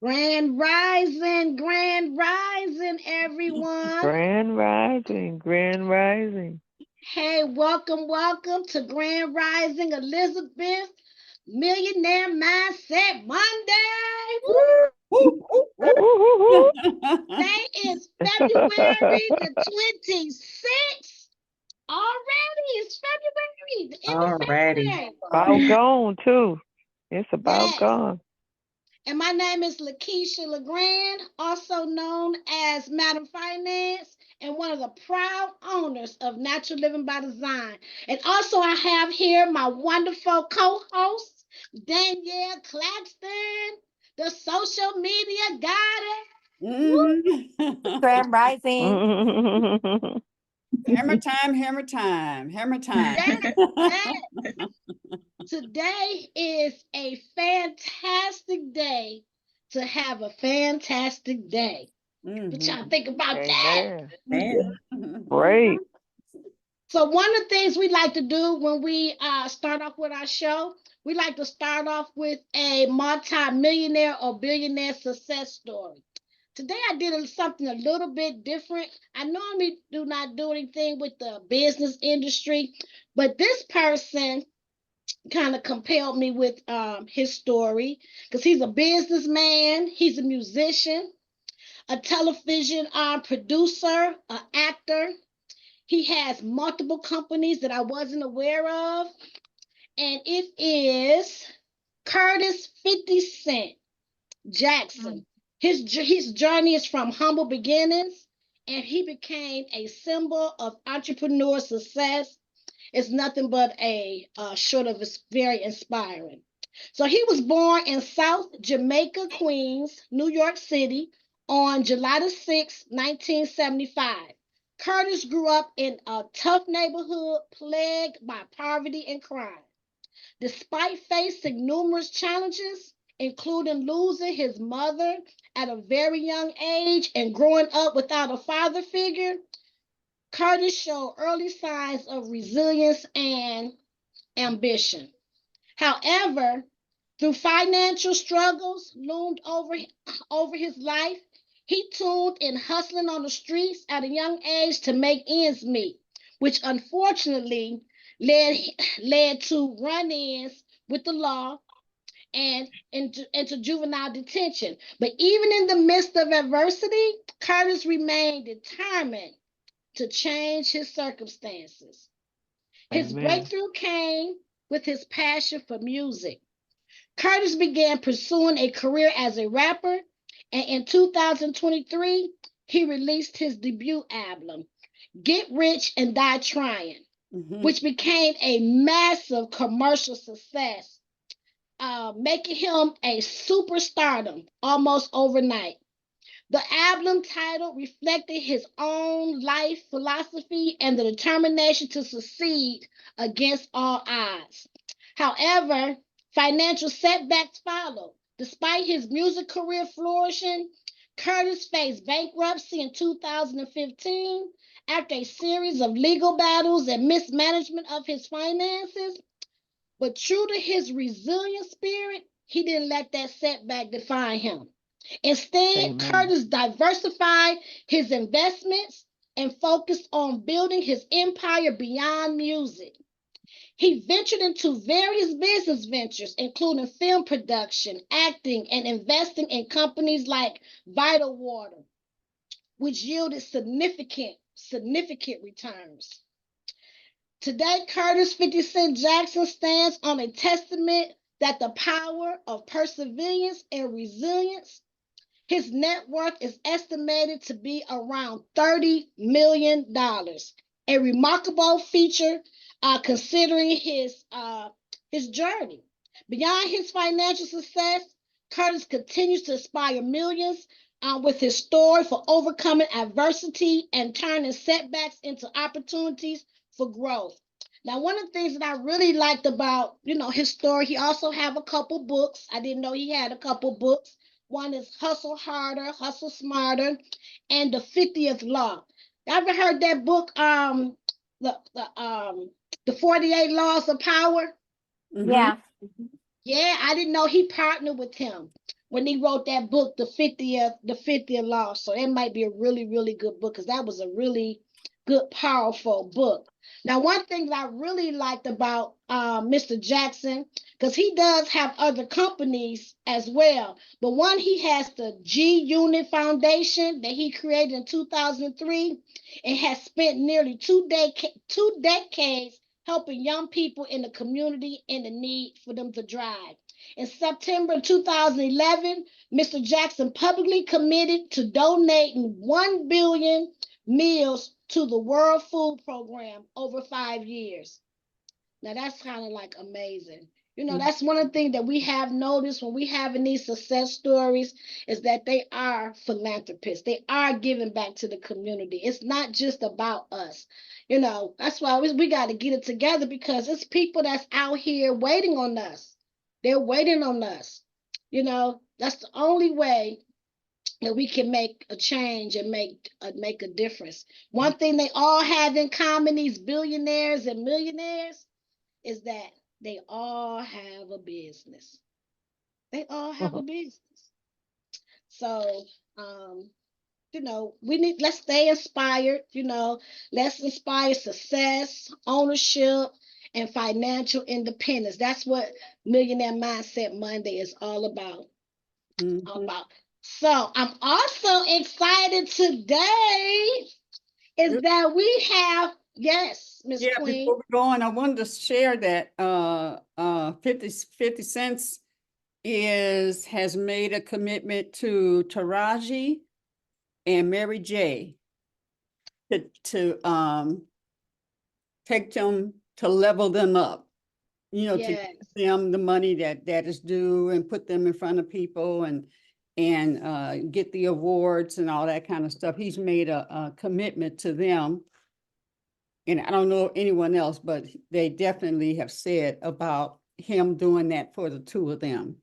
Grand rising, everyone. Grand Rising, Grand Rising. Hey, welcome to Grand Rising Elizabeth Millionaire Mindset Monday. Woo, woo, woo, Woo-hoo-hoo. Today is February the 26th. Already, it's February, the end of Alrighty. February. About gone too. It's about Yes. gone. And my name is LaKeisha LaGrande, also known as Madam Finance, and one of the proud owners of Natural Living by Design. And also, I have here my wonderful co-host, Danyelle Claxton, the social media goddess. Mhm. Grand Rising. Hammer time, hammer time, hammer time. Yes, yes. Today is a fantastic day to have a fantastic day. What y'all Mhm. think about that? Amen. Man. Great. So one of the things we like to do when we start off with our show, we like to start off with a multi-millionaire or billionaire success story. Today I did something a little bit different. I normally do not do anything with the business industry, but this person kind of compelled me with his story because he's a businessman, he's a musician, a television producer, an actor. He has multiple companies that I wasn't aware of, and it is Curtis 50 Cent Jackson. His journey is from humble beginnings, and he became a symbol of entrepreneur success. It's nothing but a short of it's very inspiring. So he was born in South Jamaica, Queens, New York City on July the 6th, 1975. Curtis grew up in a tough neighborhood plagued by poverty and crime. Despite facing numerous challenges, including losing his mother at a very young age and growing up without a father figure, Curtis showed early signs of resilience and ambition. However, through financial struggles loomed over his life, he tuned in hustling on the streets at a young age to make ends meet, which unfortunately led, led to run-ins with the law and into juvenile detention. But even in the midst of adversity, Curtis remained determined to change his circumstances. His Amen. breakthrough came with his passion for music. Curtis began pursuing a career as a rapper, and in 2023, he released his debut album, Get Rich and Die Trying, Mhm. which became a massive commercial success, making him a superstardom almost overnight. The album title reflected his own life philosophy and the determination to succeed against all odds. However, financial setbacks followed. Despite his music career flourishing, Curtis faced bankruptcy in 2015 after a series of legal battles and mismanagement of his finances. But true to his resilient spirit, he didn't let that setback define him. Instead, Amen. Curtis diversified his investments and focused on building his empire beyond music. He ventured into various business ventures, including film production, acting, and investing in companies like Vital Water, which yielded significant returns. Today, Curtis 50 Cent Jackson stands on a testament that the power of perseverance and resilience. His net worth is estimated to be around $30 million, a remarkable feature considering his journey. Beyond his financial success, Curtis continues to inspire millions with his story for overcoming adversity and turning setbacks into opportunities for growth. Now, one of the things that I really liked about, his story, he also have a couple books. I didn't know he had a couple books. One is Hustle Harder, Hustle Smarter, and the 50th Law. You ever heard that book, the 48 Laws of Power? Mhm. Yeah. Yeah, I didn't know he partnered with him. when he wrote that book, the 50th Law. So it might be a really, really good book because that was a really good, powerful book. Now, one thing that I really liked about Mr. Jackson, because he does have other companies as well, but one, he has the G Unit Foundation that he created in 2003 and has spent nearly two decades helping young people in the community in the need for them to drive. In September 2011, Mr. Jackson publicly committed to donating 1 billion meals to the World Food Program over 5 years. Now that's kind of like amazing. You know, that's one of the things that we have noticed when we having these success stories is that they are philanthropists. They are giving back to the community. It's not just about us. You know, that's why we got to get it together because it's people that's out here waiting on us. They're waiting on us. You know, that's the only way that we can make a change and make a difference. One thing they all have in common, these billionaires and millionaires, is that they all have a business. They all have a business. So, you know, let's stay inspired, you know, let's inspire success, ownership, and financial independence. That's what Millionaire Mindset Monday is all about. All about. So I'm also excited today is that we have, yes, Miss Queen. Before we go on, I wanted to share that 50 Cents has made a commitment to Taraji and Mary J to take them to level them up, you know, to give them the money that is due and put them in front of people and get the awards and all that kind of stuff. He's made a commitment to them. And I don't know anyone else, but they definitely have said about him doing that for the two of them.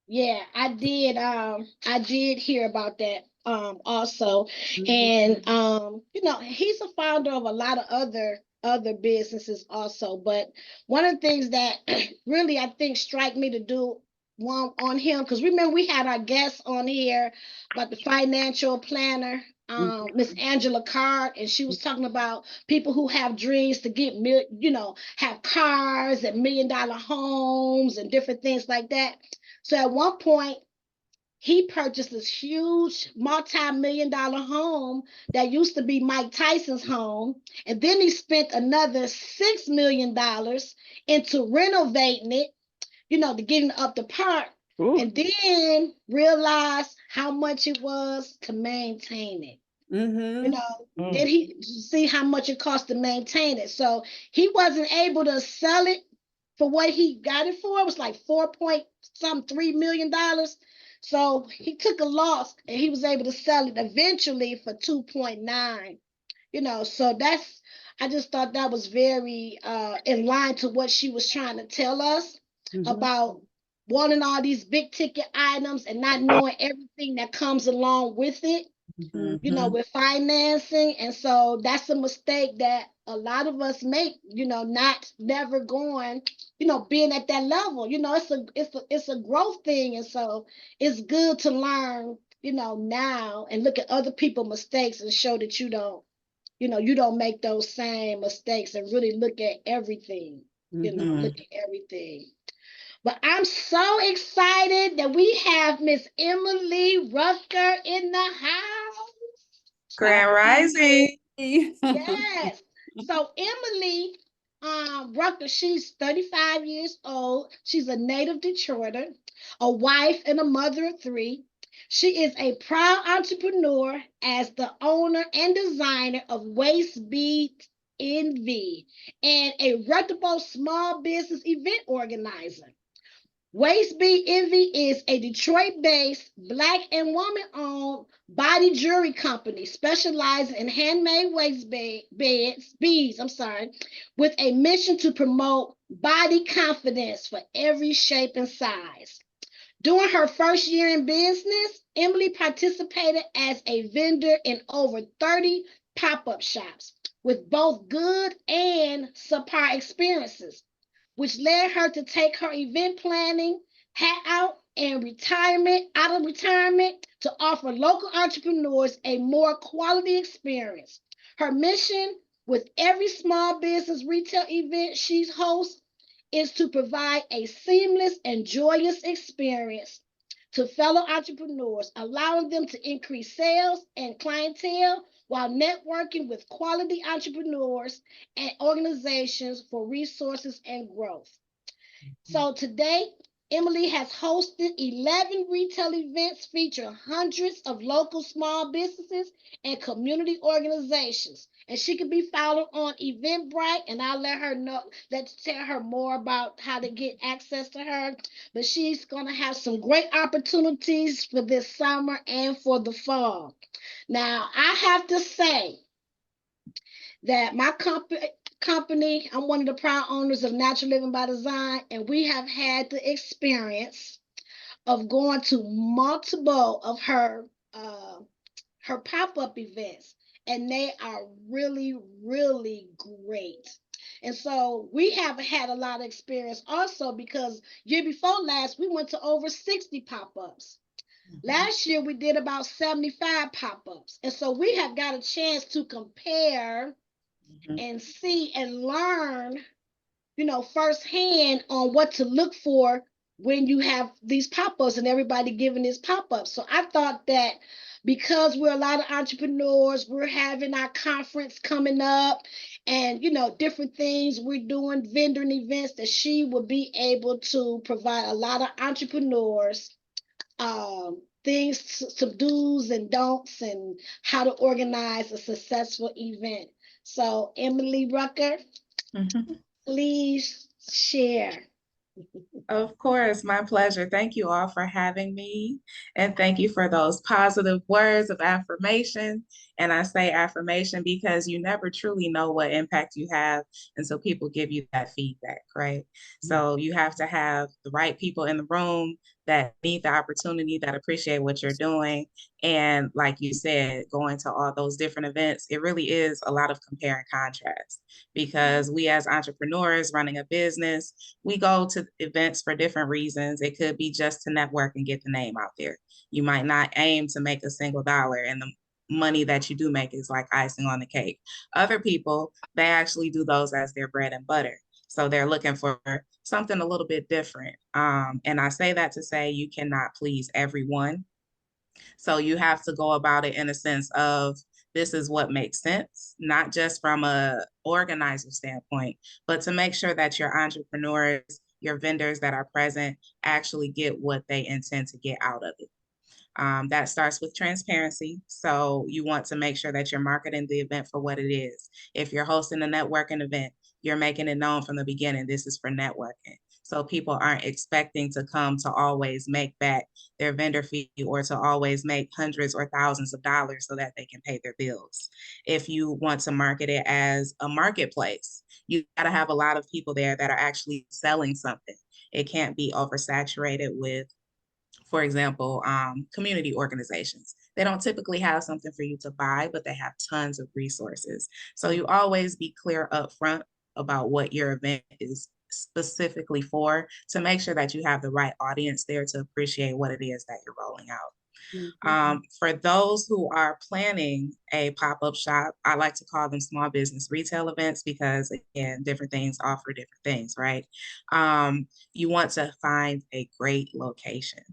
Yeah, I did hear about that also. And you know, he's a founder of a lot of other businesses also. But one of the things that really I think strike me to do one on him, because remember we had our guests on here about the financial planner, Miss Angela Card, and she was talking about people who have dreams to get you know, have cars and $1 million homes and different things like that. So at one point, he purchased this huge multi-million-dollar home that used to be Mike Tyson's home. And then he spent another $6 million into renovating it, you know, to getting up the park. Ooh. And then realized how much it was to maintain it. You know, then he see how much it cost to maintain it. So he wasn't able to sell it for what he got it for. It was like $3 million. So he took a loss and he was able to sell it eventually for 2.9. You know, so I just thought that was very in line to what she was trying to tell us about wanting all these big ticket items and not knowing everything that comes along with it. You know, with financing. And so that's a mistake that a lot of us make, you know, never going, you know, being at that level. You know, it's a growth thing. And so it's good to learn, you know, now and look at other people's mistakes and show that you don't make those same mistakes and really look at everything, you know, look at everything. But I'm so excited that we have Miss Emily Rucker in the house. Grand Rising. Yes. So Emily Rucker, she's 35 years old. She's a native Detroiter, a wife and a mother of 3. She is a proud entrepreneur as the owner and designer of Waist Bead NV and a reputable small business event organizer. Waist Bead Envy is a Detroit-based Black and woman-owned body jewelry company specializing in handmade waist beads, with a mission to promote body confidence for every shape and size. During her first year in business, Emily participated as a vendor in over 30 pop-up shops with both good and subpar experiences, which led her to take her event planning out of retirement to offer local entrepreneurs a more quality experience. Her mission with every small business retail event she hosts is to provide a seamless and joyous experience to fellow entrepreneurs, allowing them to increase sales and clientele while networking with quality entrepreneurs and organizations for resources and growth. So today, Emily has hosted 11 retail events featuring hundreds of local small businesses and community organizations. And she can be followed on Eventbrite, and I'll let's tell her more about how to get access to her. But she's going to have some great opportunities for this summer and for the fall. Now, I have to say that my company, I'm one of the proud owners of Natural Living by Design, and we have had the experience of going to multiple of her pop-up events, and they are really, really great. And so we have had a lot of experience also because year before last, we went to over 60 pop-ups. Last year, we did about 75 pop-ups. And so we have got a chance to compare and see and learn, firsthand on what to look for when you have these pop-ups and everybody giving this pop-up. So I thought that because we're a lot of entrepreneurs, we're having our conference coming up and, different things we're doing, vendor events, that she would be able to provide a lot of entrepreneurs things, some do's and don'ts, and how to organize a successful event. So, Emily Rucker, please share. Of course, my pleasure. Thank you all for having me. And thank you for those positive words of affirmation. And I say affirmation because you never truly know what impact you have until people give you that feedback, right? So you have to have the right people in the room that need the opportunity, that appreciate what you're doing. And like you said, going to all those different events, it really is a lot of compare and contrast because we as entrepreneurs running a business, we go to events for different reasons. It could be just to network and get the name out there. You might not aim to make a single dollar, and the money that you do make is like icing on the cake. Other people, they actually do those as their bread and butter. So they're looking for something a little bit different. And I say that to say you cannot please everyone. So you have to go about it in a sense of this is what makes sense, not just from a organizer standpoint, but to make sure that your entrepreneurs, your vendors that are present actually get what they intend to get out of it. That starts with transparency. So you want to make sure that you're marketing the event for what it is. If you're hosting a networking event, you're making it known from the beginning, this is for networking. So people aren't expecting to come to always make back their vendor fee or to always make hundreds or thousands of dollars so that they can pay their bills. If you want to market it as a marketplace, you got to have a lot of people there that are actually selling something. It can't be oversaturated with, for example, community organizations. They don't typically have something for you to buy, but they have tons of resources. So you always be clear up front about what your event is specifically for to make sure that you have the right audience there to appreciate what it is that you're rolling out. For those who are planning a pop-up shop, I like to call them small business retail events because, again, different things offer different things, right? You want to find a great location.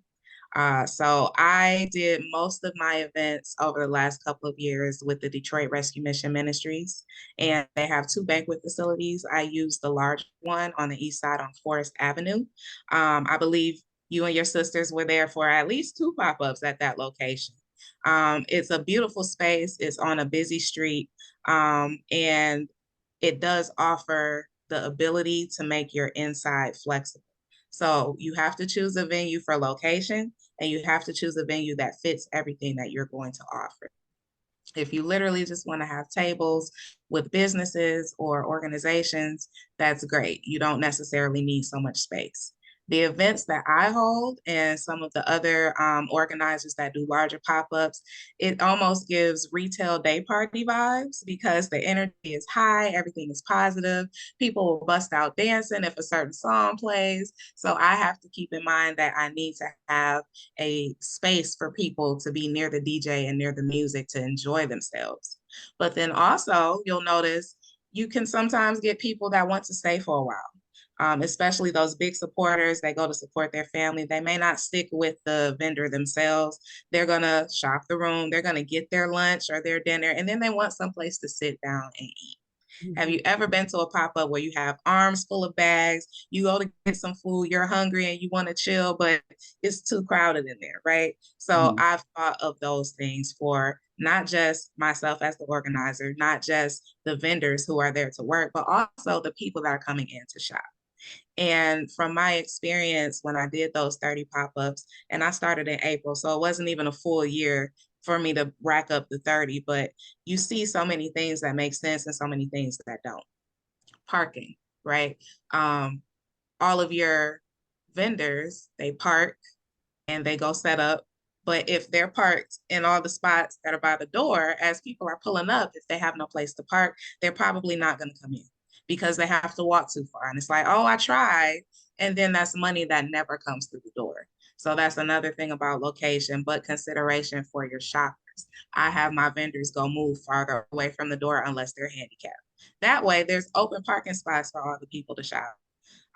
So I did most of my events over the last couple of years with the Detroit Rescue Mission Ministries, and they have two banquet facilities. I used the large one on the east side on Forest Avenue. I believe you and your sisters were there for at least two pop-ups at that location. It's a beautiful space. It's on a busy street, and it does offer the ability to make your inside flexible. So you have to choose a venue for location, and you have to choose a venue that fits everything that you're going to offer. If you literally just want to have tables with businesses or organizations, that's great. You don't necessarily need so much space. The events that I hold and some of the other organizers that do larger pop-ups, it almost gives retail day party vibes because the energy is high, everything is positive. People will bust out dancing if a certain song plays. So I have to keep in mind that I need to have a space for people to be near the DJ and near the music to enjoy themselves. But then also, you'll notice you can sometimes get people that want to stay for a while. Especially those big supporters, they go to support their family. They may not stick with the vendor themselves. They're gonna shop the room, they're gonna get their lunch or their dinner, and then they want someplace to sit down and eat. Have you ever been to a pop-up where you have arms full of bags, you go to get some food, you're hungry and you want to chill, but it's too crowded in there, right? So I've thought of those things for not just myself as the organizer, not just the vendors who are there to work, but also the people that are coming in to shop. And from my experience, when I did those 30 pop-ups, and I started in April, so it wasn't even a full year for me to rack up the 30, but you see so many things that make sense and so many things that don't. Parking, right? All of your vendors, they park and they go set up. But if they're parked in all the spots that are by the door, as people are pulling up, if they have no place to park, they're probably not going to come in because they have to walk too far. And it's like, oh, I tried. And then that's money that never comes through the door. So that's another thing about location, but consideration for your shoppers. I have my vendors go move farther away from the door unless they're handicapped. That way, there's open parking spots for all the people to shop.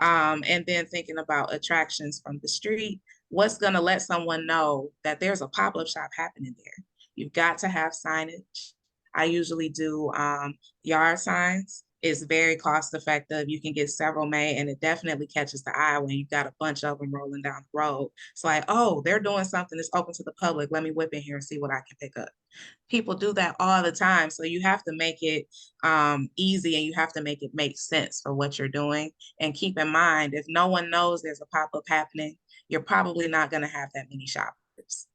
And then thinking about attractions from the street, what's going to let someone know that there's a pop-up shop happening there? You've got to have signage. I usually do yard signs. It's very cost effective. You can get several made and it definitely catches the eye when you've got a bunch of them rolling down the road. It's like, oh, they're doing something that's open to the public. Let me whip in here and see what I can pick up. People do that all the time. So you have to make it easy and you have to make it make sense for what you're doing. And keep in mind, if no one knows there's a pop-up happening, you're probably not going to have that many shoppers.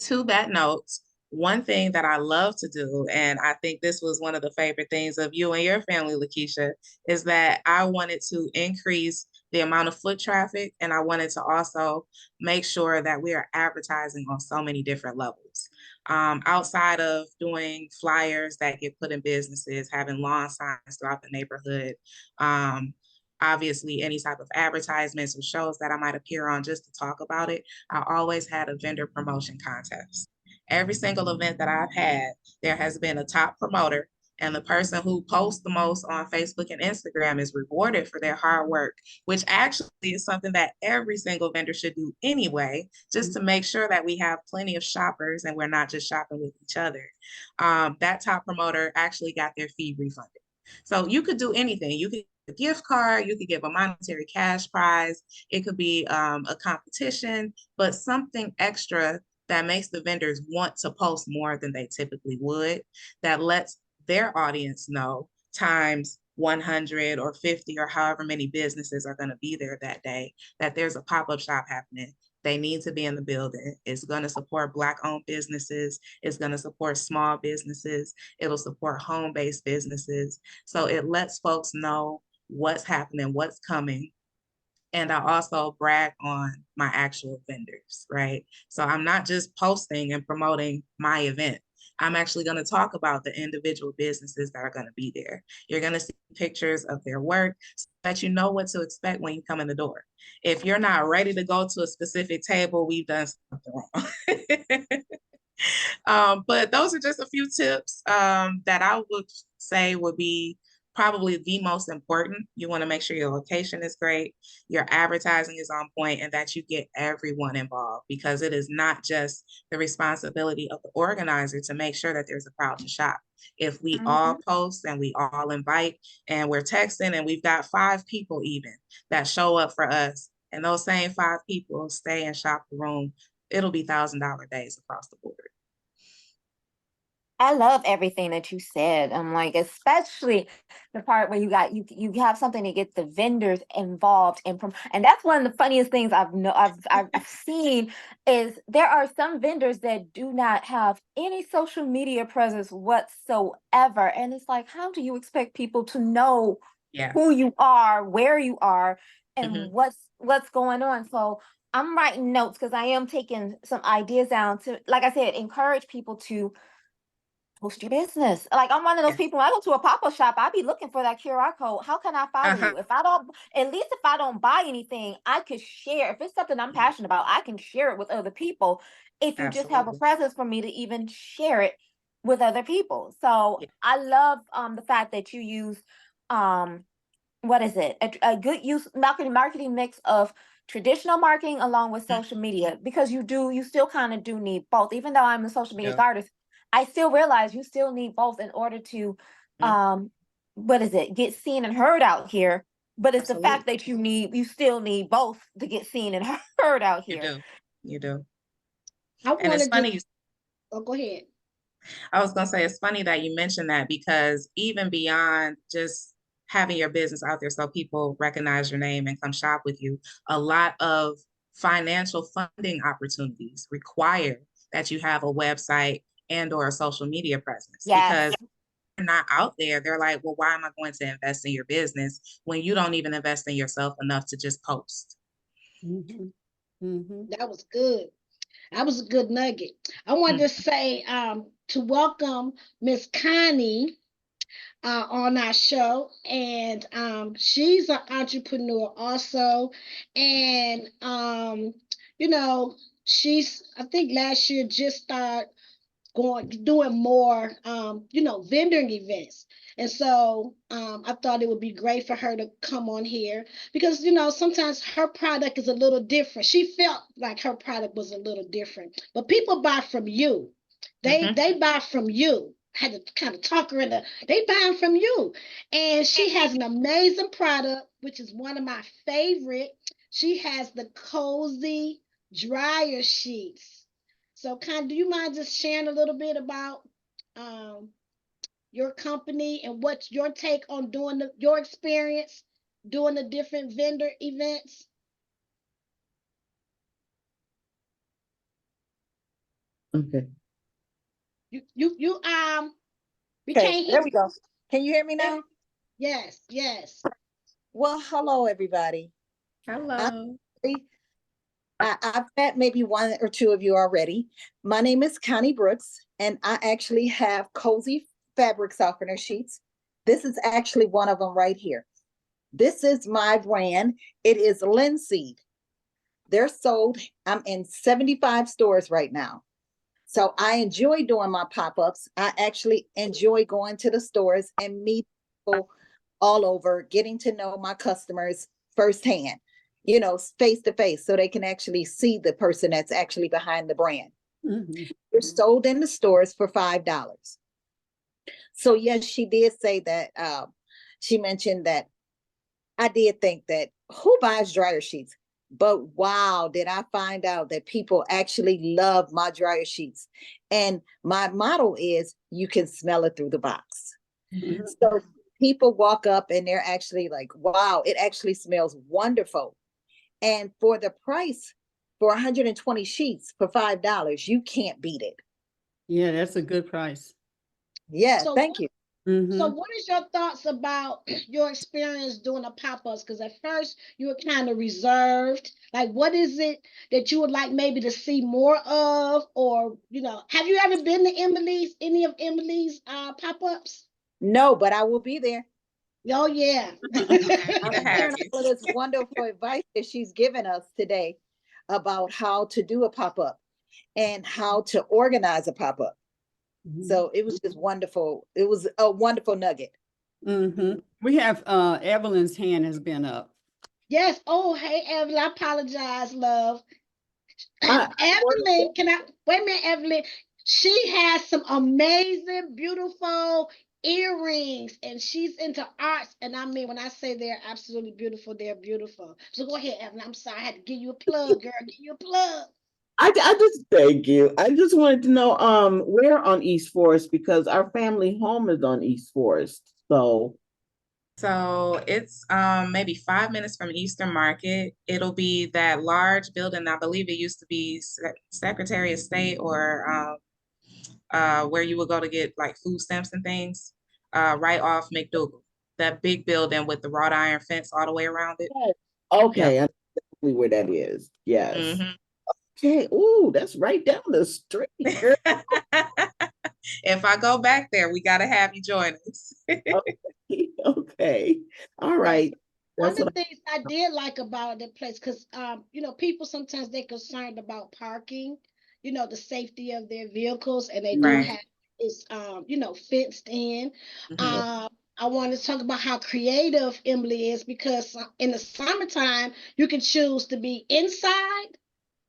To that note, one thing that I love to do, and I think this was one of the favorite things of you and your family, LaKeisha, is that I wanted to increase the amount of foot traffic, and I wanted to also make sure that we are advertising on so many different levels. Outside of doing flyers that get put in businesses, having lawn signs throughout the neighborhood, obviously any type of advertisements or shows that I might appear on just to talk about it, I always had a vendor promotion contest. Every single event that I've had, there has been a top promoter, and the person who posts the most on Facebook and Instagram is rewarded for their hard work, which actually is something that every single vendor should do anyway, just to make sure that we have plenty of shoppers and we're not just shopping with each other. That top promoter actually got their fee refunded. So you could do anything. You could a gift card, you could give a monetary cash prize, it could be a competition, but something extra that makes the vendors want to post more than they typically would, that lets their audience know times 100 or 50 or however many businesses are going to be there that day, that there's a pop-up shop happening. They need to be in the building. It's going to support Black-owned businesses. It's going to support small businesses. It'll support home-based businesses. So it lets folks know what's happening, what's coming. And I also brag on my actual vendors, right? So I'm not just posting and promoting my event. I'm actually going to talk about the individual businesses that are going to be there. You're going to see pictures of their work so that you know what to expect when you come in the door. If you're not ready to go to a specific table, we've done something wrong. But those are just a few tips that I would say would be probably the most important. You want to make sure your location is great, your advertising is on point, and that you get everyone involved, because it is not just the responsibility of the organizer to make sure that there's a crowd to shop. If we all post and we all invite and we're texting and we've got 5 people even that show up for us, and those same 5 people stay and shop the room, it'll be $1,000 days across the board. I love everything that you said. I'm like, especially the part where you have something to get the vendors involved in, and that's one of the funniest things I've seen is there are some vendors that do not have any social media presence whatsoever, and it's like, how do you expect people to know Yeah. who you are, where you are, and Hmm. what's going on. So I'm writing notes because I am taking some ideas down to, like I said, encourage people to post your business. Like I'm one of those Yeah. people. When I go to a pop-up shop, I be looking for that QR code. How can I follow Uh-huh. you? If I don't, at least if I don't buy anything, I could share. If it's something I'm passionate about, I can share it with other people. If you just have a Absolutely. presence for me to even share it with other people. So Yeah. I love the fact that you use um what is it? A good use marketing mix of traditional marketing along with Mhm. social media, because you still kind of do need both. Even though I'm a social media Yeah. artist, I still realize you still need both in order to Mhm. what is it? Get seen and heard out here. But it's the Absolutely. fact that you still need both to get seen and heard out You here. do. You do. I And want it's to just, funny. oh, go ahead. I was gonna say it's funny that you mentioned that because even beyond just having your business out there so people recognize your name and come shop with you, a lot of financial funding opportunities require that you have a website and or a social media presence Yes. because they're not out there. They're like, well, why am I going to invest in your business when you don't even invest in yourself enough to just post? Mhm. Mhm. That was good. That was a good nugget. I wanted Mm. to say to welcome Miss Connie on our show, and she's an entrepreneur also, and you know, she's I think last year just started doing more vending events. And so I thought it would be great for her to come on here because sometimes her product is a little different. She felt like her product was a little different, but people buy from you. they Mhm. they buy from you. I had to kind of talk her into, they buying from you. And she has an amazing product, which is one of my favorite. She has the cozy dryer sheets. So, do you mind just sharing a little bit about um, your company and what's your take on doing your experience doing the different vendor events? Okay. You we Okay, can't hear there we go. Can you hear me you. now? Yes, yes. Well, hello, everybody. I'm Hello. I've met maybe one or two of you already. My name is Connie Brooks, and I actually have cozy fabric softener sheets. This is actually one of them right here. This is my brand. It is Linseed. They're sold. I'm in 75 stores right now. So I enjoy doing my pop-ups. I actually enjoy going to the stores and meet people all over, getting to know my customers firsthand, face to face, so they can actually see the person that's actually behind the brand. Mhm. They're sold in the stores for $5. So yes, she did say that. She mentioned that I did think that who buys dryer sheets? But wow, did I find out that people actually love my dryer sheets. And my motto is you can smell it through the box. Mhm. So people walk up and they're actually like, wow, it actually smells wonderful. And for the price for 120 sheets for $5, you can't beat it. Yeah, that's a good price. Yeah, So thank you. Hmm. what is your thoughts about your experience doing the pop-ups? Because at first you were kind of reserved. Like, what is it that you would like maybe to see more of? Or, have you ever been to any of Emily's pop-ups? No, but I will be there. Oh, yeah. Happy I'm to have sharing you. all of this wonderful advice that she's given us today about how to do a pop-up and how to organize a pop-up. So it was just wonderful. It was a wonderful nugget. Hmm. We have Evelyn's hand has been up. Yes. Oh, hey, Evelyn. I apologize, love. I Evelyn, can I wait a minute, Evelyn? She has some amazing, beautiful earrings, and she's into arts. And I mean, when I say they're absolutely beautiful, they're beautiful. So go ahead, Evelyn. I'm sorry, I had to give you a plug, girl. Give you a plug. I just thank you. I just wanted to know where on East Forest because our family home is on East Forest. So So it's maybe 5 minutes from Eastern Market. It'll be that large building. I believe it used to be Secretary of State or where you would go to get like food stamps and things, right off McDougal. that big building with the wrought iron fence all the way around it. Okay, Yep. I know exactly where that is. Yes. Mhm. Okay. Ooh, that's right down the street, girl. If I go back there, we got to have you join us. Okay. Okay. All Right. right. One That's of what the things I did like about the place, because you know, people sometimes they're concerned about parking, you know, the safety of their vehicles, and they do Right. have it's you know, fenced in. Mhm. I want to talk about how creative Emily is, because in the summertime you can choose to be inside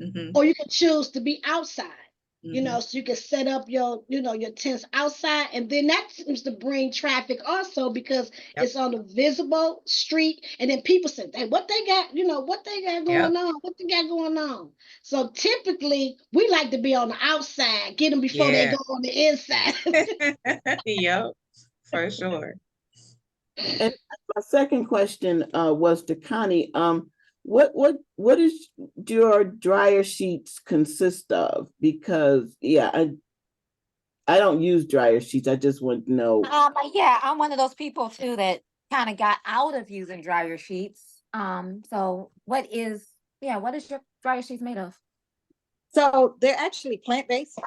Mhm. or you can choose to be outside. You know, Mhm. so you can set up your, you know, your tents outside, and then that seems to bring traffic also because Yep. it's on a visible street, and then people say, "Hey, what they got? You know, what they got Yep. going on? What they got going on?" So typically, we like to be on the outside, get them before they Yeah. go on the inside. Yep. For sure. And my second question was to Connie. What is your dryer sheets consist of? Because yeah, I don't use dryer sheets. I just want to know. Yeah, I'm one of those people too that kind of got out of using dryer sheets. So what is your dryer sheets made of? So they're actually plant-based.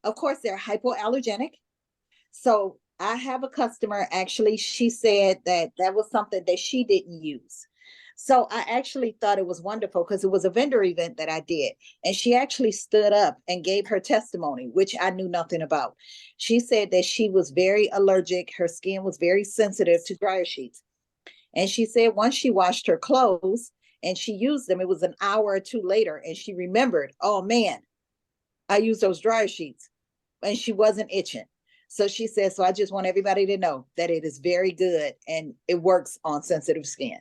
Of course, they're hypoallergenic. So I have a customer, actually, she said that that was something that she didn't use. So I actually thought it was wonderful because it was a vendor event that I did. And she actually stood up and gave her testimony, which I knew nothing about. She said that she was very allergic. Her skin was very sensitive to dryer sheets. And she said once she washed her clothes and she used them, it was an hour or two later, and she remembered, oh man, I used those dryer sheets, and she wasn't itching. So she said, so I just want everybody to know that it is very good and it works on sensitive skin.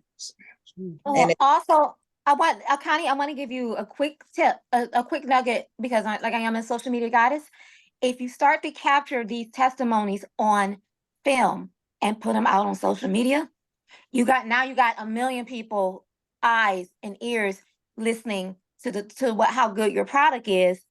And Well, also, Connie, I want to give you a quick tip, a quick nugget, because like I am a social media goddess. If you start to capture these testimonies on film and put them out on social media, you got 1 million people, eyes and ears listening to what how good your product is,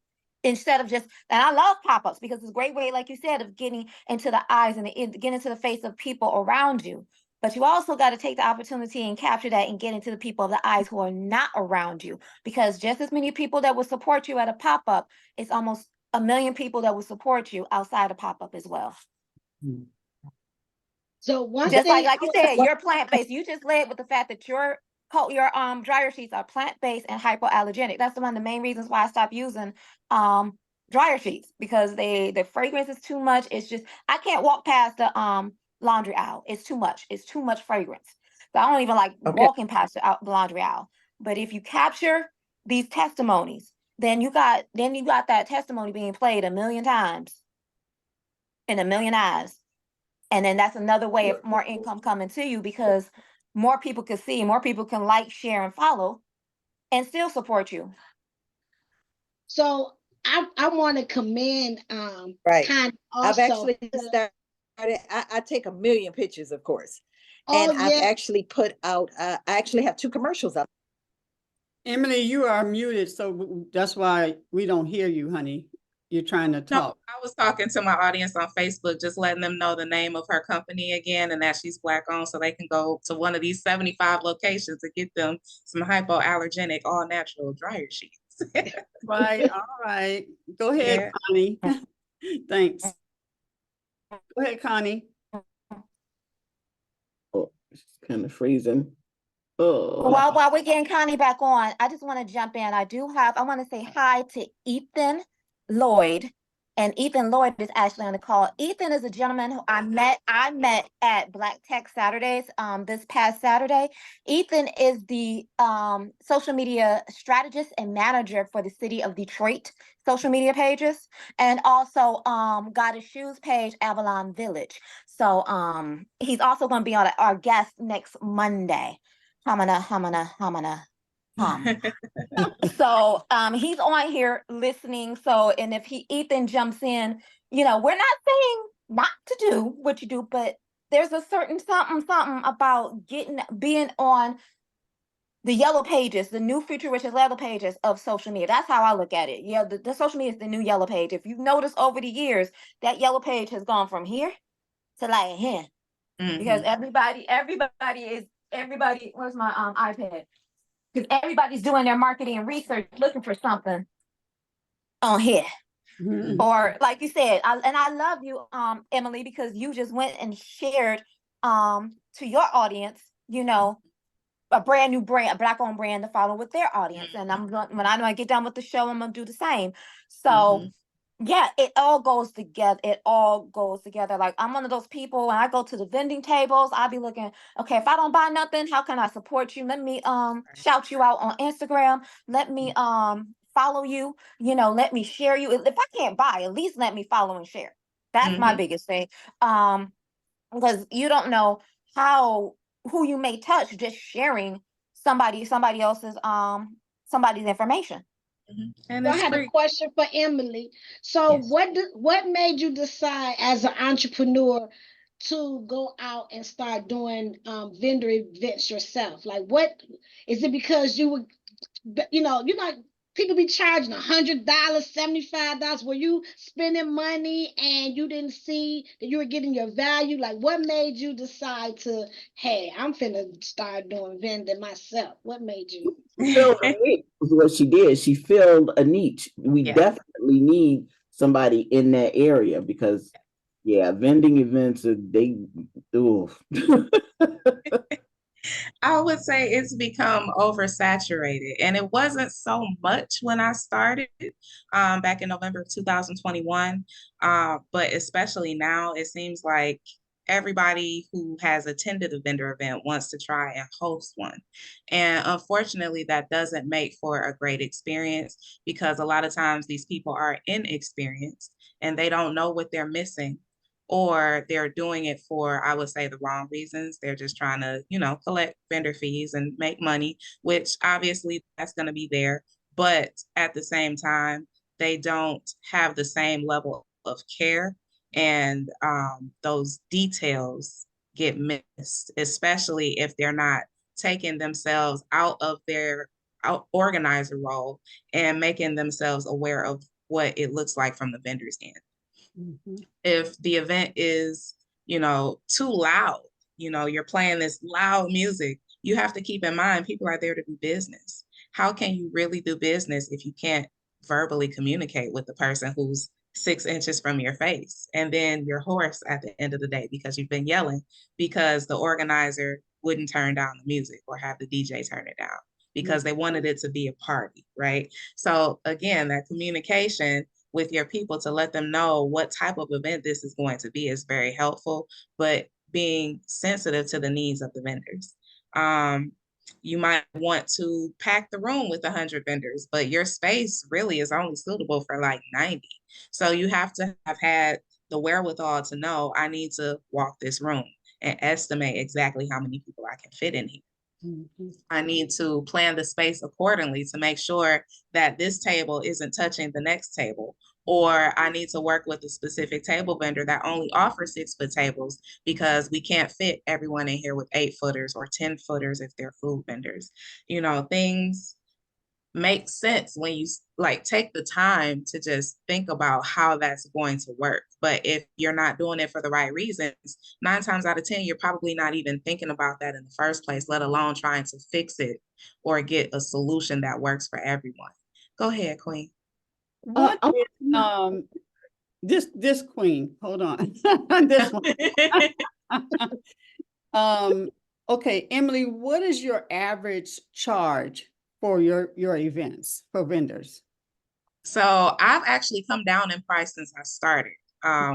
instead of just. And I love pop-ups because it's a great way, like you said, of getting into the eyes and getting into the face of people around you. But you also got to take the opportunity and capture that and get into the people of the eyes who are not around you, because just as many people that will support you at a pop-up, it's almost 1 million people that will support you outside a pop-up as well. So one Just thing, like you said, you're plant-based. You just led with the fact that your dryer sheets are plant-based and hypoallergenic. That's one of the main reasons why I stopped using dryer sheets, because the fragrance is too much. It's just I can't walk past the laundry aisle. It's too much. It's too much fragrance. So I don't even like okay, walking past the laundry aisle. But if you capture these testimonies, then you got that testimony being played 1 million times in 1 million eyes. And then that's another way of more income coming to you, because more people can see, more people can like, share, and follow, and still support you. so I want to commend right. kind I've also. actually started, I take a million pictures, of course. Oh And I've yeah. actually put out, I actually have 2 commercials up. Emily, you are muted, so that's why we don't hear you, honey. You're trying to No, talk. I was talking to my audience on Facebook, just letting them know the name of her company again and that she's Black owned, so they can go to one of these 75 locations to get them some hypoallergenic, all natural dryer sheets. Right, all right. Go ahead, Yeah. Connie. Thanks. Go ahead, Connie. Oh, it's kind of freezing. Oh, While we're getting Connie back on, I just want to jump in. I want to say hi to Ethan Lloyd. And Ethan Lloyd is actually on the call. Ethan is a gentleman who I met at Black Tech Saturdays this past Saturday. Ethan is the social media strategist and manager for the city of Detroit social media pages, and also got a shoes page, Avalon Village. So he's also going to be on our guest next Monday. Hamana. So he's on here listening. So, and if Ethan jumps in, we're not saying not to do what you do, but there's a certain something about being on the yellow pages, the new futuristic yellow pages of social media. That's how I look at it. Yeah, the social media is the new yellow page. If you've noticed over the years, that yellow page has gone from here to like here. because Mhm. everybody, where's my iPad? Because everybody's doing their marketing and research looking for something on here. Mhm. Or like you said, and I love you, Emily, because you just went and shared to your audience, a brand new brand, a black owned brand to follow with their audience. And when I get done with the show, I'm gonna do the same. So Mhm. yeah, it all goes together. It all goes together. Like, I'm one of those people, when I go to the vending tables, I'll be looking, okay, if I don't buy nothing, how can I support you? Let me shout you out on Instagram. Let me follow you, let me share you. If I can't buy, at least let me follow and share. That's my Mhm. biggest thing. Because you don't know who you may touch just sharing somebody else's somebody's information. Mhm. And So I it's had a free. question for Emily. So Yes. what made you decide as an entrepreneur to go out and start doing vendor events yourself? Like, what is it, because you were, people be charging $100, $75? Were you spending money and you didn't see that you were getting your value? Like, what made you decide to, hey, I'm finna start doing vending myself? What made you? Filled a niche is what she did. She filled a niche. We Yeah. definitely need somebody in that area because, yeah, vending events are they. Oof. I would say it's become oversaturated, and it wasn't so much when I started back in November of 2021. But especially now, it seems like everybody who has attended a vendor event wants to try and host one. And unfortunately, that doesn't make for a great experience because a lot of times these people are inexperienced and they don't know what they're missing, or they're doing it for, I would say, the wrong reasons. They're just trying to, collect vendor fees and make money, which obviously that's going to be there. But at the same time, they don't have the same level of care, and those details get missed, especially if they're not taking themselves out of their organizer role and making themselves aware of what it looks like from the vendor's end. Mhm. If the event is, too loud, you're playing this loud music, you have to keep in mind people are there to do business. How can you really do business if you can't verbally communicate with the person who's 6 inches from your face? And then you're hoarse at the end of the day because you've been yelling because the organizer wouldn't turn down the music or have the DJ turn it down because they wanted it to be a party, right? So again, that communication with your people to let them know what type of event this is going to be is very helpful, but being sensitive to the needs of the vendors. You might want to pack the room with 100 vendors, but your space really is only suitable for like 90. So you have to have had the wherewithal to know I need to walk this room and estimate exactly how many people I can fit in here. Mhm. I need to plan the space accordingly to make sure that this table isn't touching the next table. Or I need to work with a specific table vendor that only offers 6-foot tables because we can't fit everyone in here with 8-footers or 10-footers if they're food vendors. Things make sense when you take the time to just think about how that's going to work. But if you're not doing it for the right reasons, 9 times out of 10, you're probably not even thinking about that in the first place, let alone trying to fix it or get a solution that works for everyone. Go ahead, Queen. What I is this queen? Hold on. This one. Okay, Emily, what is your average charge for your events for vendors? So I've actually come down in price since I started,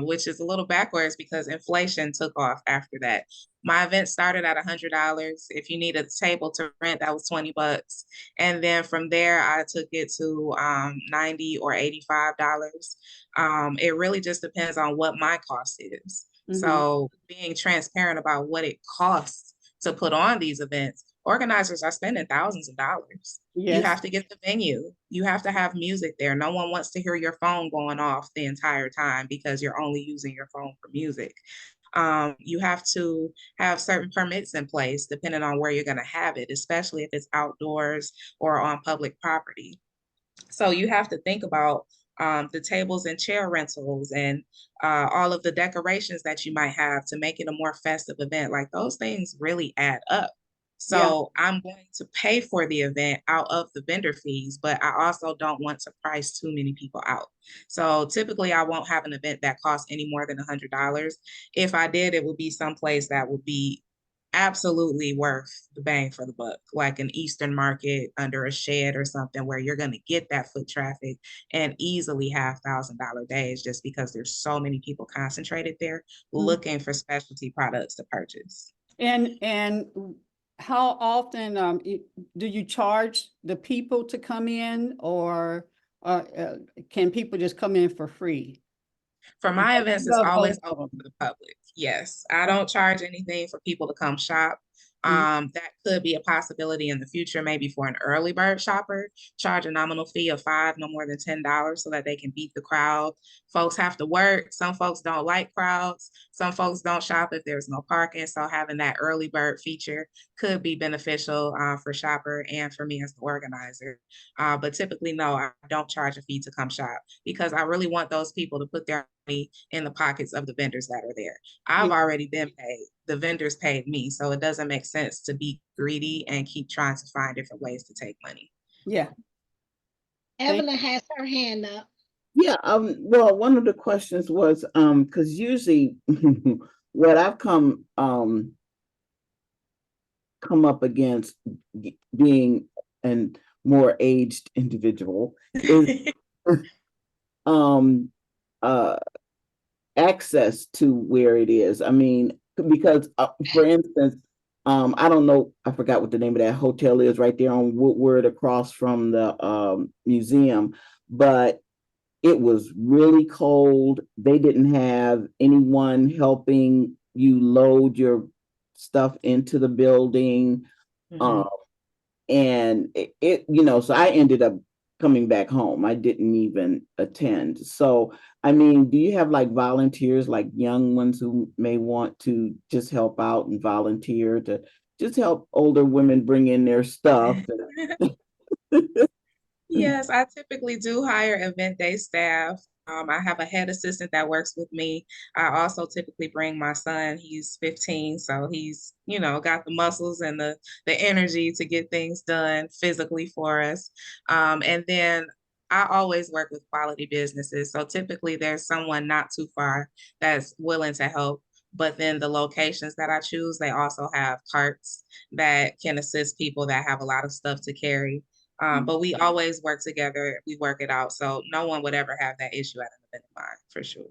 which is a little backwards because inflation took off after that. My event started at $100. If you need a table to rent, that was $20. And then from there, I took it to $90 or $85. It really just depends on what my cost is. Mhm. So being transparent about what it costs to put on these events, organizers are spending thousands of dollars. You Yes. have to get the venue. You have to have music there. No one wants to hear your phone going off the entire time because you're only using your phone for music. You have to have certain permits in place depending on where you're going to have it, especially if it's outdoors or on public property. So you have to think about the tables and chair rentals, and all of the decorations that you might have to make it a more festive event. Like those things really add up. Yeah. So I'm going to pay for the event out of the vendor fees, but I also don't want to price too many people out. So typically I won't have an event that costs any more than $100. If I did, it would be someplace that would be absolutely worth the bang for the buck, like an Eastern market under a shed or something where you're going to get that foot traffic and easily have $1,000 days just because there's so many people concentrated there looking for specialty products to purchase. And how often do you charge the people to come in, or can people just come in for free? For my events, it's Love always both of open them. to the public. Yes, I don't charge anything for people to come shop. That could be a possibility in the future, maybe for an early bird shopper, charge a nominal fee of $5, no more than $10, so that they can beat the crowd. Folks have to work. Some folks don't like crowds. Some folks don't shop if there's no parking. So having that early bird feature could be beneficial for shopper and for me as the organizer. But typically, no, I don't charge a fee to come shop because I really want those people to put their money in the pockets of the vendors that are there. I've already been paid. The vendors paid me. So it doesn't make sense to be greedy and keep trying to find different ways to take money. Yeah. Evelyn has her hand up. Yeah, well, one of the questions was, because usually what I've come up against being a more aged individual is access to where it is. I mean, because for instance, I don't know, I forgot what the name of that hotel is right there on Woodward across from the museum, but it was really cold. They didn't have anyone helping you load your stuff into the building. And so I ended up coming back home. I didn't even attend. So, I mean, do you have like volunteers, like young ones who may want to just help out and volunteer to just help older women bring in their stuff? Yes, I typically do hire event day staff. I have a head assistant that works with me. I also typically bring my son. He's 15, so he's, got the muscles and the energy to get things done physically for us. And then I always work with quality businesses. So typically there's someone not too far that's willing to help. But then the locations that I choose, they also have carts that can assist people that have a lot of stuff to carry. But we always work together. We work it out. So no one would ever have that issue at an event of mine, for sure.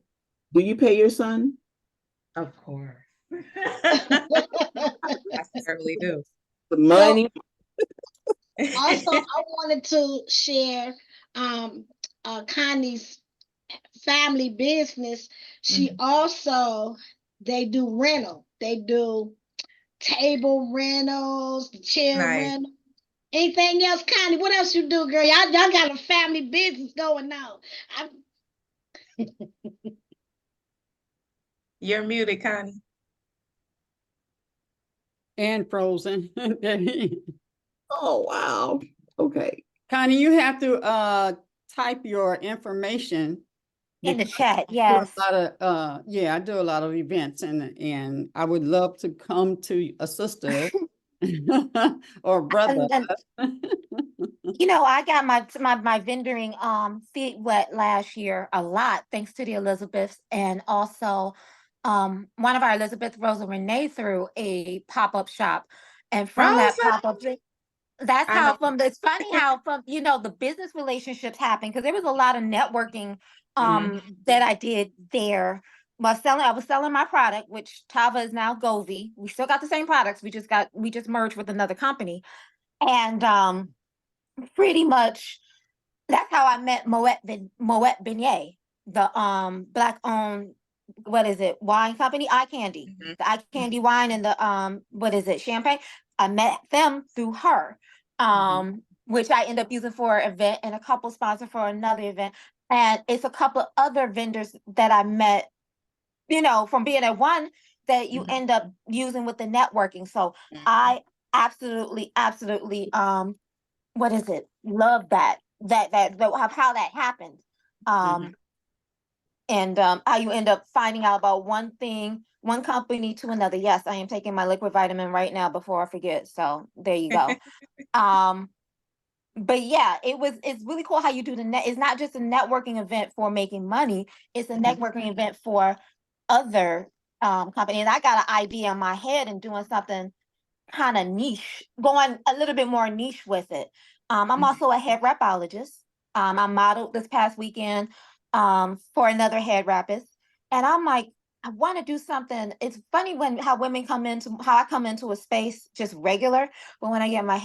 Do you pay your son? Of course. I certainly do. The money. Also, I wanted to share Connie's family business. She also, they do rental. They do table rentals, chair rental. Anything else, Connie? What else you do, girl? Y'all got a family business going on. You're muted, Connie. And frozen. Oh, wow. Okay. Connie, you have to type your information in the chat. Yes. I do a lot of events, and I would love to come to a sister or brother. I got my vendoring feet wet last year a lot thanks to the Elizabeths, and also one of our Elizabeth, Rosa Renee, threw a pop-up shop, and from that pop-up, that's how it's funny how from the business relationships happen, because there was a lot of networking that I did there. I was selling my product, which Tava is now Govi. We still got the same products. We just merged with another company. And pretty much that's how I met Moet Beignet, the Black owned, wine company, Eye Candy. The Eye Candy wine and the champagne. I met them through her. Which I end up using for an event, and a couple sponsor for another event. And it's a couple of other vendors that I met, from being at one that you end up using with the networking. So I absolutely, love that how that happened. And how you end up finding out about one thing, one company to another. Yes, I am taking my liquid vitamin right now before I forget. So there you go. But yeah, it's really cool how you do it's not just a networking event for making money, it's a networking event for other companies. I got an idea in my head and doing something kind of niche, going a little bit more niche with it. I'm also a head rapologist. I modeled this past weekend for another head rapist. And I'm like, I want to do something. It's funny how I come into a space just regular, but when I get my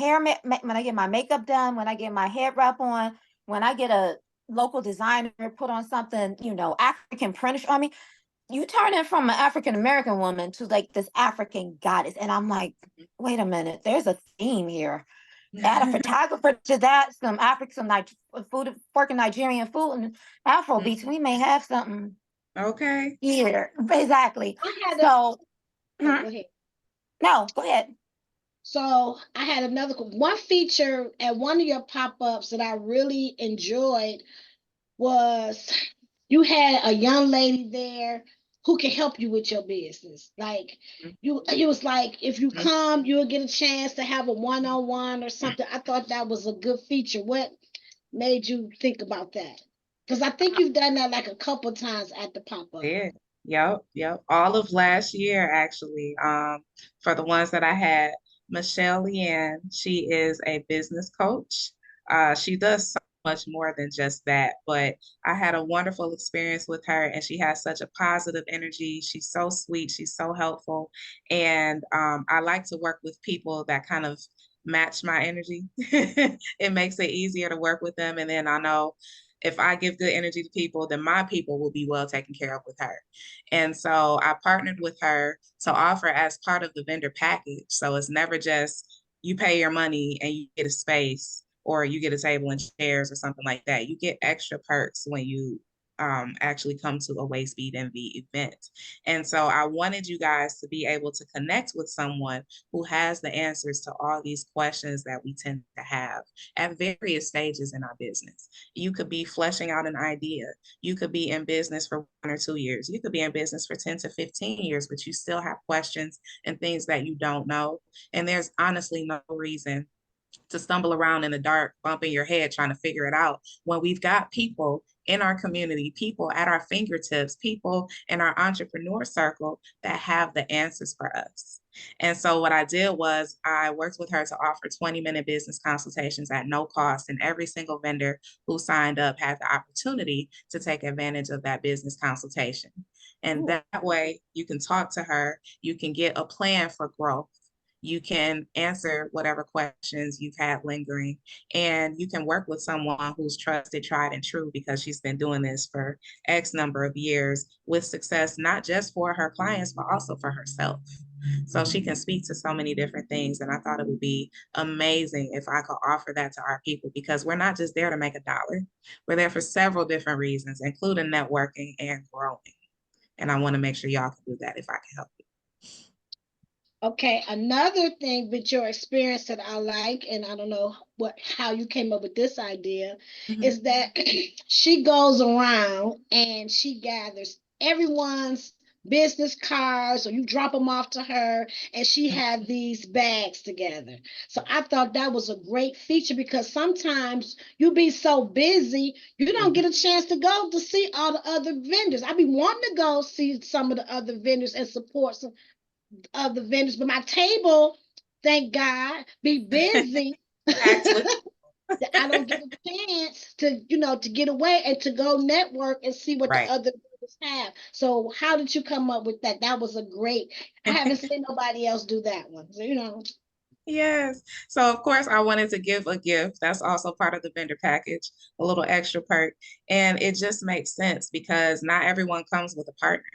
when I get my makeup done, when I get my head wrap on, when I get a local designer put on something, African printish on me, you turn it from an African American woman to like this African goddess. And I'm like, wait a minute, there's a theme here. Add a photographer to that, some African, food, working Nigerian food and Afro beats. We may have something. Okay. Here, exactly. Go ahead. No, go ahead. So I had one feature at one of your pop-ups that I really enjoyed was you had a young lady there who can help you with your business. Like it was like, if you come, you'll get a chance to have a one-on-one or something. I thought that was a good feature. What made you think about that? Because I think you've done that like a couple times at the pop-up. Yeah, yep. All of last year, actually. For the ones that I had, Michelle Leanne, she is a business coach. She does so much more than just that, but I had a wonderful experience with her, and she has such a positive energy. She's so sweet. She's so helpful. And I like to work with people that kind of match my energy. It makes it easier to work with them. And then I know if I give good energy to people, then my people will be well taken care of with her. And so I partnered with her to offer as part of the vendor package. So it's never just you pay your money and you get a space or you get a table and chairs or something like that. You get extra perks when you actually come to a Waist Speed Envy event. And so I wanted you guys to be able to connect with someone who has the answers to all these questions that we tend to have at various stages in our business. You could be fleshing out an idea. You could be in business for 1 or 2 years. You could be in business for 10 to 15 years, but you still have questions and things that you don't know. And there's honestly no reason to stumble around in the dark, bumping your head, trying to figure it out when we've got people in our community, people at our fingertips, people in our entrepreneur circle that have the answers for us. And so what I did was I worked with her to offer 20-minute business consultations at no cost. And every single vendor who signed up had the opportunity to take advantage of that business consultation. And that way you can talk to her, you can get a plan for growth. You can answer whatever questions you've had lingering, and you can work with someone who's trusted, tried, and true because she's been doing this for X number of years with success, not just for her clients, but also for herself. So she can speak to so many different things. And I thought it would be amazing if I could offer that to our people, because we're not just there to make a dollar. We're there for several different reasons, including networking and growing. And I want to make sure y'all can do that if I can help you. Okay, another thing with your experience that I like, and I don't know how you came up with this idea, is that she goes around and she gathers everyone's business cards, or you drop them off to her, and she had these bags together. So I thought that was a great feature, because sometimes you be so busy, you don't get a chance to go to see all the other vendors. I be wanting to go see some of the other vendors and support some of the vendors, but my table, thank God, be busy. I don't get a chance to, to get away and to go network and see what the other vendors have. So how did you come up with that? That was a great, I haven't seen nobody else do that one. So, Yes. So of course I wanted to give a gift. That's also part of the vendor package, a little extra perk. And it just makes sense because not everyone comes with a partner.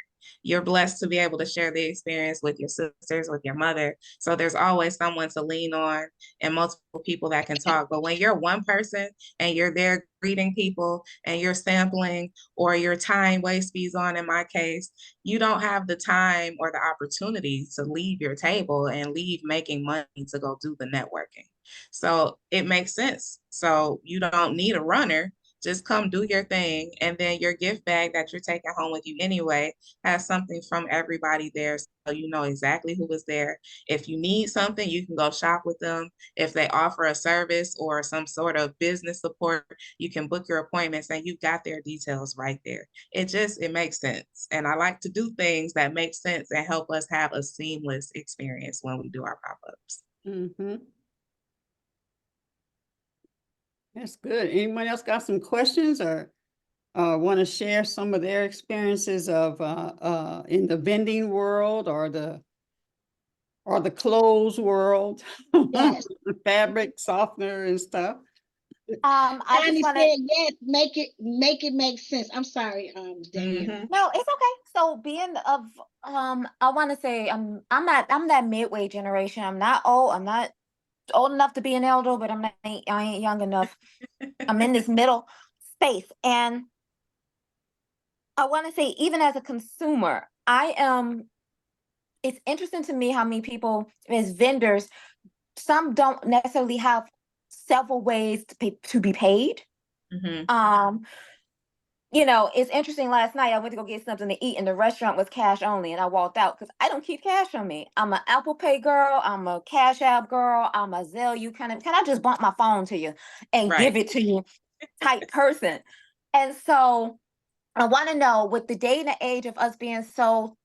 You're blessed to be able to share the experience with your sisters, with your mother. So there's always someone to lean on and multiple people that can talk. But when you're one person and you're there greeting people and you're sampling, or you're tying waist beads on, in my case, you don't have the time or the opportunity to leave your table and leave making money to go do the networking. So it makes sense. So you don't need a runner. Just come do your thing. And then your gift bag that you're taking home with you anyway has something from everybody there. So you know exactly who was there. If you need something, you can go shop with them. If they offer a service or some sort of business support, you can book your appointments and you've got their details right there. It makes sense. And I like to do things that make sense and help us have a seamless experience when we do our pop-ups. Mm-hmm. That's good. Anyone else got some questions or want to share some of their experiences of in the vending world or the clothes world, Yes. fabric softener and stuff? I just Connie want said to. yes, make it make sense. I'm sorry, Danielle. Mhm. No, it's okay. So being of I want to say I'm that midway generation. I'm not old. I'm not old enough to be an elder, but I ain't young enough. I'm in this middle space, and I want to say even as a consumer, I am. It's interesting to me how many people as vendors, some don't necessarily have several ways to be paid. Mhm. Um, you know, it's interesting. Last night I went to go get something to eat, and the restaurant was cash only, and I walked out because I don't keep cash on me. I'm an Apple Pay girl. I'm a Cash App girl. I'm a Zelle. You kind of can I just bump my phone to you and give Right. it to you type person. And so I want to know with the day and the age of us being so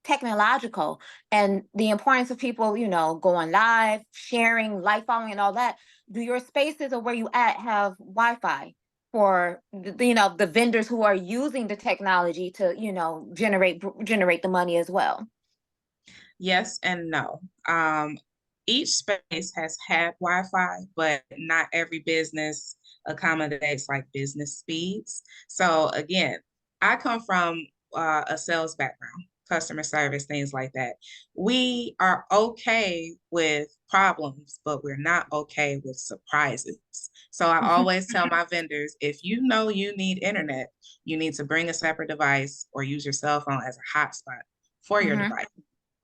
technological and the importance of people, you know, going live, sharing, live following, and all that. Do your spaces or where you at have Wi-Fi for you know the vendors who are using the technology to you know generate the money as well? Yes and no. Each space has had Wi-Fi, but not every business accommodates like business speeds. So again, I come from a sales background, customer service, things like that. We are okay with problems, but we're not okay with surprises. So I always tell my vendors, if you know you need internet, you need to bring a separate device or use your cell phone as a hotspot for your Mm-hmm. device.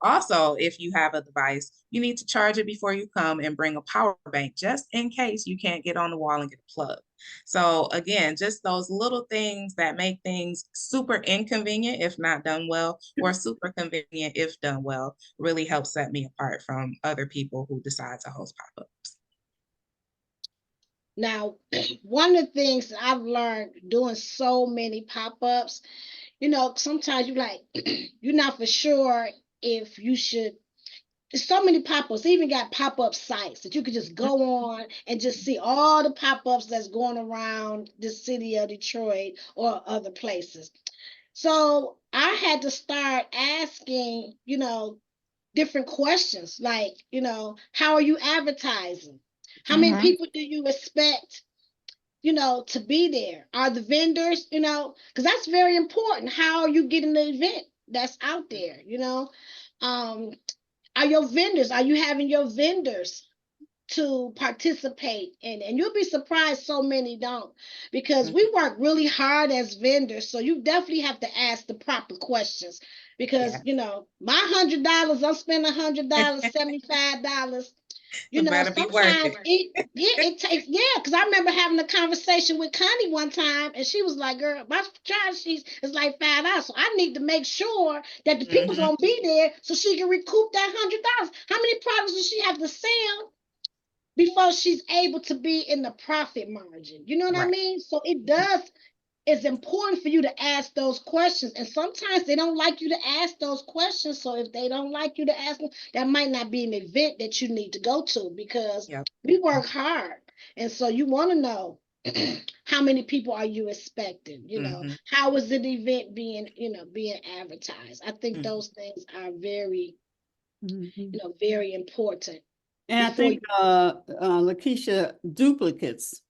Also, if you have a device, you need to charge it before you come and bring a power bank just in case you can't get on the wall and get a plug. So again, just those little things that make things super inconvenient if not done well, or super convenient if done well, really help set me apart from other people who decide to host pop-ups. Now, one of the things that I've learned doing so many pop-ups, you know, sometimes you like you're not for sure if you should. There's so many pop-ups. They even got pop-up sites that you could just go on and just see all the pop-ups that's going around the city of Detroit or other places. So I had to start asking, you know, different questions like, you know, how are you advertising? How many Mm-hmm. people do you expect, you know, to be there? Are the vendors, you know, because that's very important. How are you getting the event that's out there, you know? Um, are you having your vendors to participate in? And you'll be surprised so many don't, because we work really hard as vendors. So you definitely have to ask the proper questions because, Yeah. you know, my $100, I'm spending $100, $75. You It know, better be worth sometimes it. it takes, yeah, because I remember having a conversation with Connie one time, and she was like, "Girl, my charge sheet is like $5, so I need to make sure that the people's Mhm. gonna be there so she can recoup that $100. How many products does she have to sell before she's able to be in the profit margin? You know what I Right. mean? So it does, it's important for you to ask those questions. And sometimes they don't like you to ask those questions. So if they don't like you to ask them, that might not be an event that you need to go to, because Yep. we work hard. And so you want to know how many people are you expecting? You know, Mhm. how is the event being, you know, being advertised? I think Mhm. those things are very, Mhm. you know, very important And I before think, you. LaKeisha, duplicates,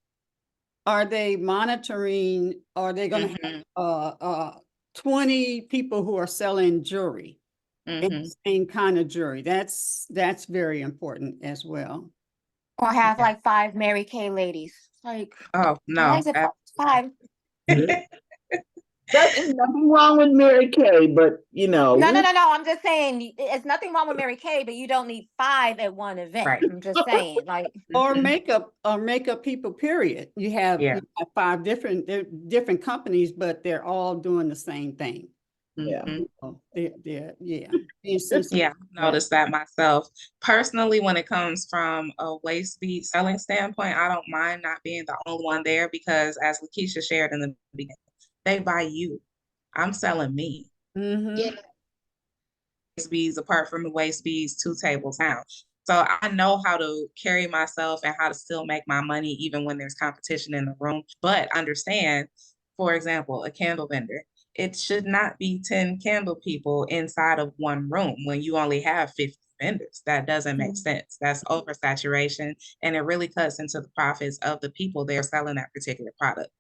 are they monitoring, are they going to Mhm. have 20 people who are selling jewelry and Mhm. same kind of jewelry? That's very important as well. Or have Yeah. like 5 Mary Kay ladies. Like, Oh why no. is it five? There's nothing wrong with Mary Kay, but No. I'm just saying it's nothing wrong with Mary Kay, but you don't need 5 at one event. Right. I'm just saying, like, Or Mhm. makeup people, period. You have, Yeah. you have 5 different companies, but they're all doing the same thing. yeah. Mhm. Oh, yeah. Being sensitive. Yeah, I've noticed that myself. Personally, when it comes from a waist bead selling standpoint, I don't mind not being the only one there because, as LaKeisha shared in the beginning, they buy you. I'm selling me. Mm-hmm. Yeah. Waist beads apart from the waist beads 2 tables down. So I know how to carry myself and how to still make my money even when there's competition in the room. But understand, for example, a candle vendor. It should not be 10 candle people inside of one room when you only have 50 vendors. That doesn't make sense. That's oversaturation, and it really cuts into the profits of the people they're selling that particular product.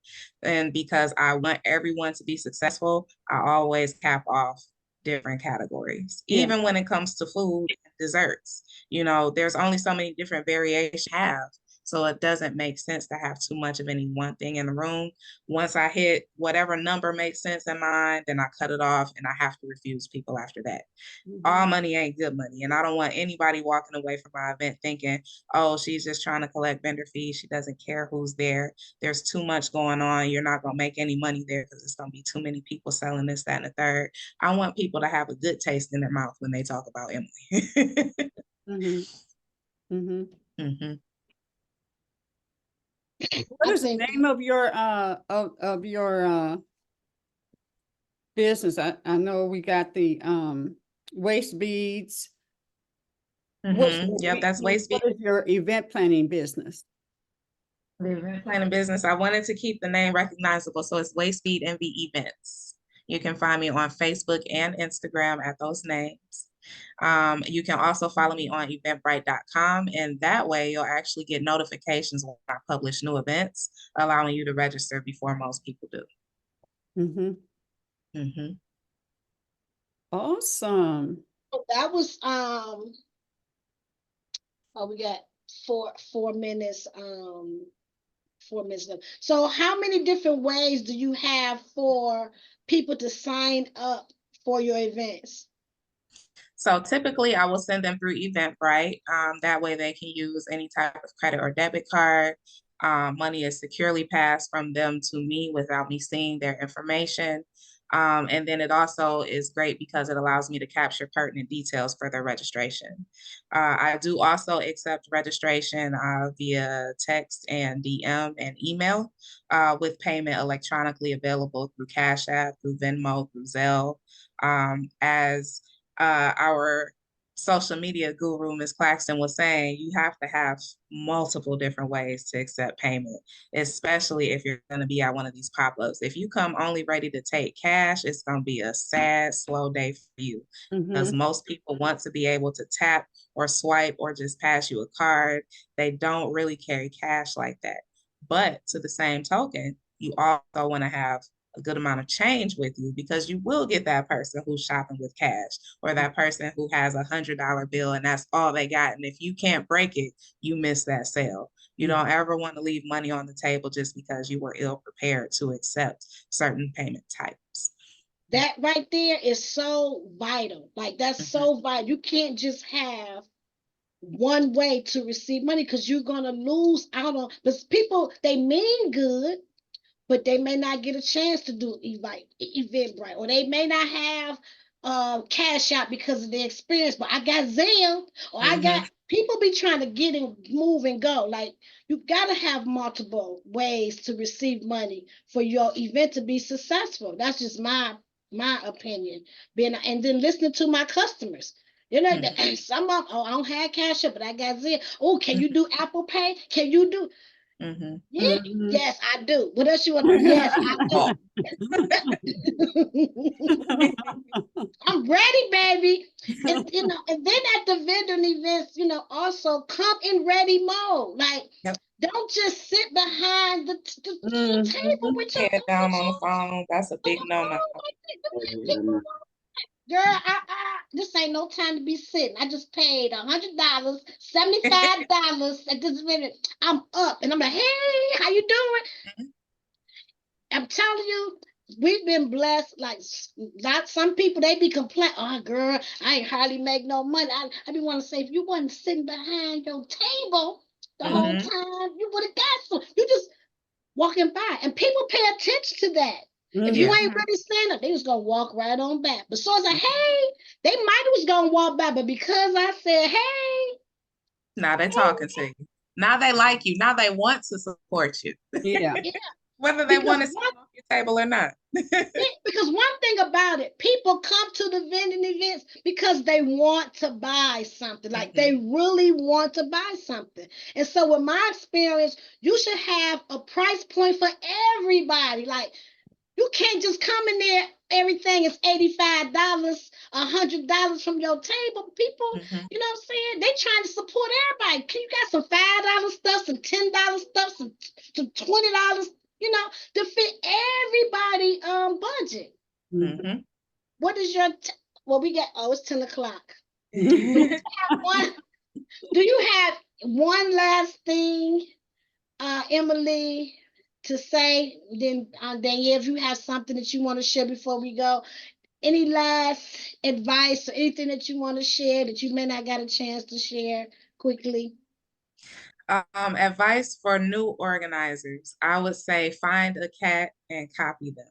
And because I want everyone to be successful, I always cap off different categories, Yeah. even when it comes to food and desserts. You know, there's only so many different variations you have. So it doesn't make sense to have too much of any one thing in the room. Once I hit whatever number makes sense in mind, then I cut it off and I have to refuse people after that. All money ain't good money. And I don't want anybody walking away from my event thinking, oh, she's just trying to collect vendor fees. She doesn't care who's there. There's too much going on. You're not going to make any money there because it's going to be too many people selling this, that, and the third. I want people to have a good taste in their mouth when they talk about Emily. Mm-hmm. Mm-hmm. Mm-hmm. What I is the think name of your business? I know we got the waist beads. Mm-hmm. Yep, that's waist bead. What is your event planning business? The event planning business. I wanted to keep the name recognizable, so it's Waist Bead MV Events. You can find me on Facebook and Instagram at those names. You can also follow me on eventbrite.com, and that way you'll actually get notifications when I publish new events, allowing you to register before most people do. Mm-hmm. Mm-hmm. Awesome. that was oh, we got 4 minutes 4 minutes left. So how many different ways do you have for people to sign up for your events? So typically I will send them through Eventbrite. That way they can use any type of credit or debit card. Money is securely passed from them to me without me seeing their information. And then it also is great because it allows me to capture pertinent details for their registration. I do also accept registration via text and DM and email with payment electronically available through Cash App, through Venmo, through Zelle. As our social media guru, Ms. Claxton, was saying, you have to have multiple different ways to accept payment, especially if you're going to be at one of these pop-ups. If you come only ready to take cash, it's going to be a sad, slow day for you because most people want to be able to tap or swipe or just pass you a card. They don't really carry cash like that. But to the same token, you also want to have a good amount of change with you because you will get that person who's shopping with cash or that person who has $100 bill and that's all they got. And if you can't break it, you miss that sale. You don't ever want to leave money on the table just because you were ill prepared to accept certain payment types. That right there is so vital. Like that's so vital. You can't just have one way to receive money because you're gonna lose out on. But people, they mean good, but they may not get a chance to do Eventbrite, or they may not have cash out because of their experience. But I got Zelle, or I got people be trying to get and move and go. Like you gotta have multiple ways to receive money for your event to be successful. That's just my opinion. And then listening to my customers. You know, some of I don't have cash up, but I got Zelle. Oh, can you do Apple Pay? Can you do? Yeah, yes, I do. What else you want? Yes, I do. I'm ready, baby. And you know, and then at the vendor events, you know, also come in ready mode. Like, don't just sit behind the table with your Head down on the phone. That's a big no-no. People, girl, this ain't no time to be sitting. I just paid $100, $75 at this minute. I'm up, and I'm like, hey, how you doing? I'm telling you, we've been blessed. Like not some people, they be complaining, oh girl, I ain't hardly make no money. I be want to say, if you wasn't sitting behind your table the whole Mhm. time, you would have got some. You just walking by, and people pay attention to that. If you Yeah. ain't really standing up, they just gonna walk right on back. But so I was like, hey, they might was gonna walk by, but because I said, hey, Now they're talking to you. Now they like you. Now they want to support you, Yeah. yeah, whether they because want to sit off your table or not. because one thing about it, people come to the vending events because they want to buy something. Like they really want to buy something. And so with my experience, you should have a price point for everybody. Like you can't just come in there, everything is $85, $100 from your table. People, Mhm. you know what I'm saying? They trying to support everybody. You got some $5 stuff, some $10 stuff, some $20, you know, to fit everybody budget. Mhm. What is your well, we got it's 10 o'clock. Do you have one? Do you have one last thing, Emily, to say? Then Danyelle, if you have something that you want to share before we go, any last advice or anything that you want to share that you may not got a chance to share quickly? Advice for new organizers. I would say find a cat and copy them,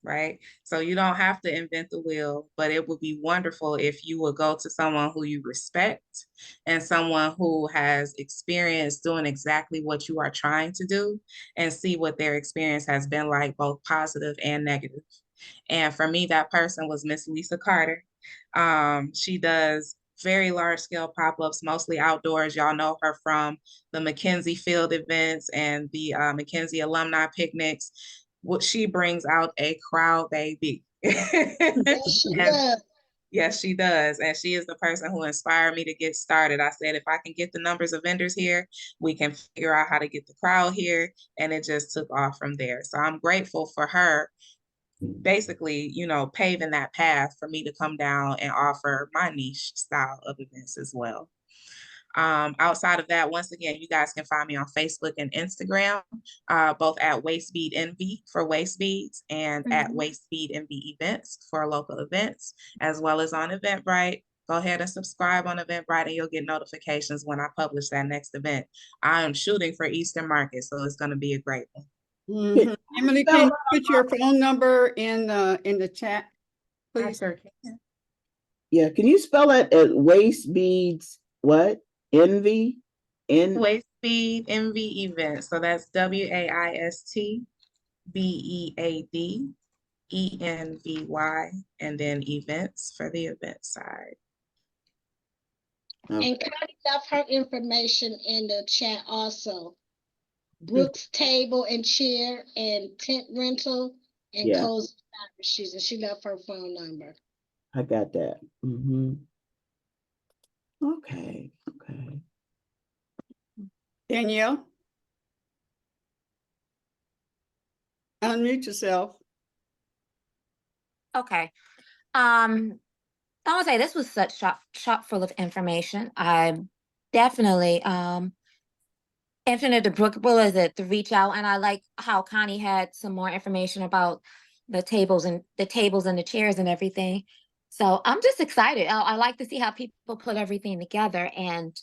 right? So you don't have to invent the wheel, but it would be wonderful if you would go to someone who you respect and someone who has experience doing exactly what you are trying to do and see what their experience has been like, both positive and negative. And for me, that person was Miss Lisa Carter. She does very large scale pop-ups, mostly outdoors. Y'all know her from the Mackenzie Field events and the Mackenzie alumni picnics. What she brings out a crowd, baby. Yes, she And does. yes, she does. And she is the person who inspired me to get started. I said, if I can get the numbers of vendors here, we can figure out how to get the crowd here. And it just took off from there. So I'm grateful for her basically, paving that path for me to come down and offer my niche style of events as well. Outside of that, once again, you guys can find me on Facebook and Instagram, both at Waist Bead Envy for waist beads and at Waist Bead Envy Events for local events, as well as on Eventbrite. Go ahead and subscribe on Eventbrite and you'll get notifications when I publish that next event. I am shooting for Eastern Market, so it's going to be a great one. Mhm. Emily, can you put your phone number in the chat, I please? sure can. Yeah, can you spell it at waist beads? What? Envy? Waist Bead Envy Event. So that's WAISTBEAD and then events for the event side. Okay. And Connie left her information in the chat also. Brooks Table and Chair and Tent Rental and Yeah, Cozy Shoes, and she left her phone number. I got that. Mm-hmm. Okay. Danyelle, unmute yourself. Okay. I would say this was such chock full of information. I definitely intended to Brooke, well, is it to reach out, and I like how Connie had some more information about the tables and the chairs and everything. So I'm just excited. I like to see how people put everything together, and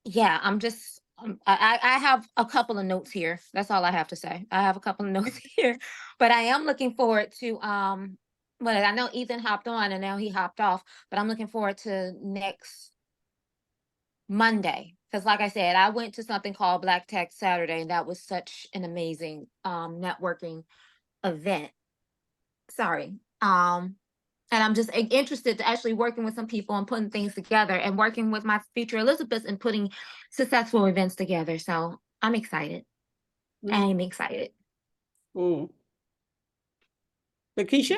yeah, I'm just I have a couple of notes here. That's all I have to say. I have a couple of notes here, but I am looking forward to well, I know Ethan hopped on and now he hopped off, but I'm looking forward to next Monday. Because like I said, I went to something called Black Tech Saturday, and that was such an amazing networking event. Sorry. And I'm just interested to actually working with some people and putting things together and working with my future Elizabeths and putting successful events together. So I'm excited. I'm excited. LaKeisha?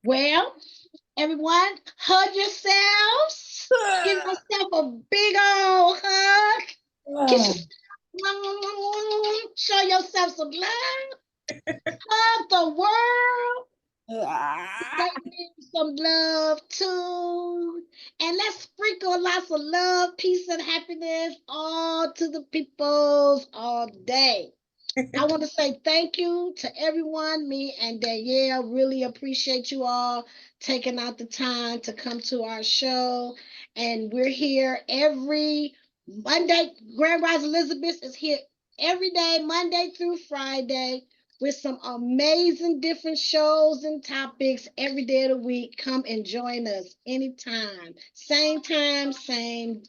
Well, everyone, hug yourselves. Give yourself a big old hug. Kiss yourself. Show yourself some love. Hug the world. They need some love too. And let's sprinkle lots of love, peace, and happiness all to the peoples all day. I want to say thank you to everyone. Me and Danyelle really appreciate you all taking out the time to come to our show. And we're here every Monday. Grand Rise Elizabeth is here every day, Monday through Friday, with some amazing different shows and topics every day of the week. Come and join us anytime. Same time, same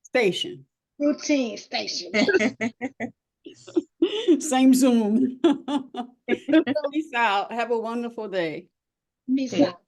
Station. routine station. Same Zoom. Peace out. Have a wonderful day. Peace out.